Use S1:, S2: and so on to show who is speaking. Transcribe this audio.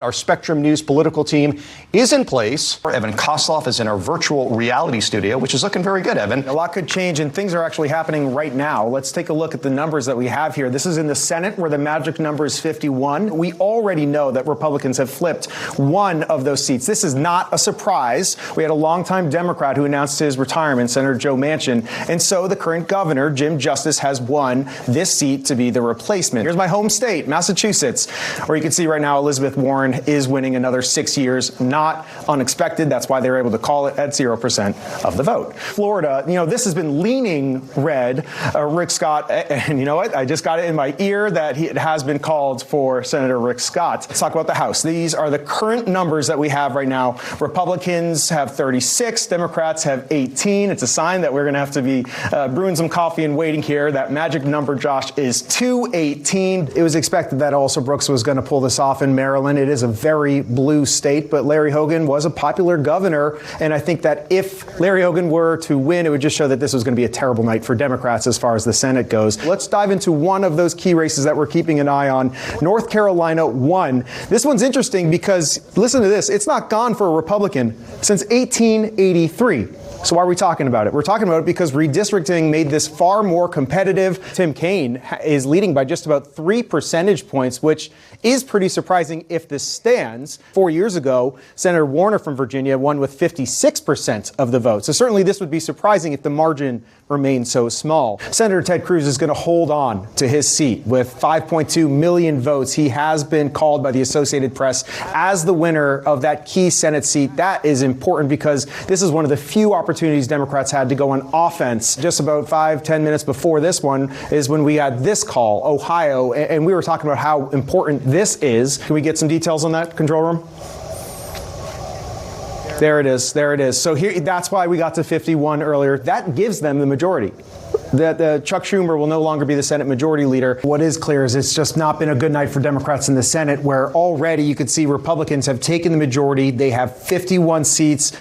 S1: Our Spectrum News political team is in place. Evan Koslof is in our virtual reality studio, which is looking very good, Evan.
S2: A lot could change, and things are actually happening right now. Let's take a look at the numbers that we have here. This is in the Senate, where the magic number is 51. We already know that Republicans have flipped one of those seats. This is not a surprise. We had a longtime Democrat who announced his retirement, Senator Joe Manchin, and so the current governor, Jim Justice, has won this seat to be the replacement. Here's my home state, Massachusetts, where you can see right now Elizabeth Warren is winning another 6 years. Not unexpected. That's why they were able to call it at 0% of the vote. Florida, this has been leaning red. Rick Scott, and you know what? I just got it in my ear that it has been called for Senator Rick Scott. Let's talk about the House. These are the current numbers that we have right now. Republicans have 36. Democrats have 18. It's a sign that we're going to have to be brewing some coffee and waiting here. That magic number, Josh, is 218. It was expected that also Brooks was going to pull this off in Maryland. It is a very blue state, but Larry Hogan was a popular governor, and I think that if Larry Hogan were to win, it would just show that this was going to be a terrible night for Democrats as far as the Senate goes. Let's dive into one of those key races that we're keeping an eye on. North Carolina won. This one's interesting because, listen to this, it's not gone for a Republican since 1883. So why are we talking about it? We're talking about it because redistricting made this far more competitive. Tim Kaine is leading by just about 3 percentage points, which is pretty surprising if this stands. 4 years ago, Senator Warner from Virginia won with 56% of the vote. So certainly this would be surprising if the margin remained so small. Senator Ted Cruz is going to hold on to his seat with 5.2 million votes. He has been called by the Associated Press as the winner of that key Senate seat. That is important because this is one of the few opportunities Democrats had to go on offense. Just about 5-10 minutes before this one is when we had this call, Ohio, and we were talking about how important this is. Can we get some details on that, control room? There it is. There it is. So here, that's why we got to 51 earlier. That gives them the majority. That Chuck Schumer will no longer be the Senate Majority Leader. What is clear is it's just not been a good night for Democrats in the Senate, where already you could see Republicans have taken the majority. They have 51 seats.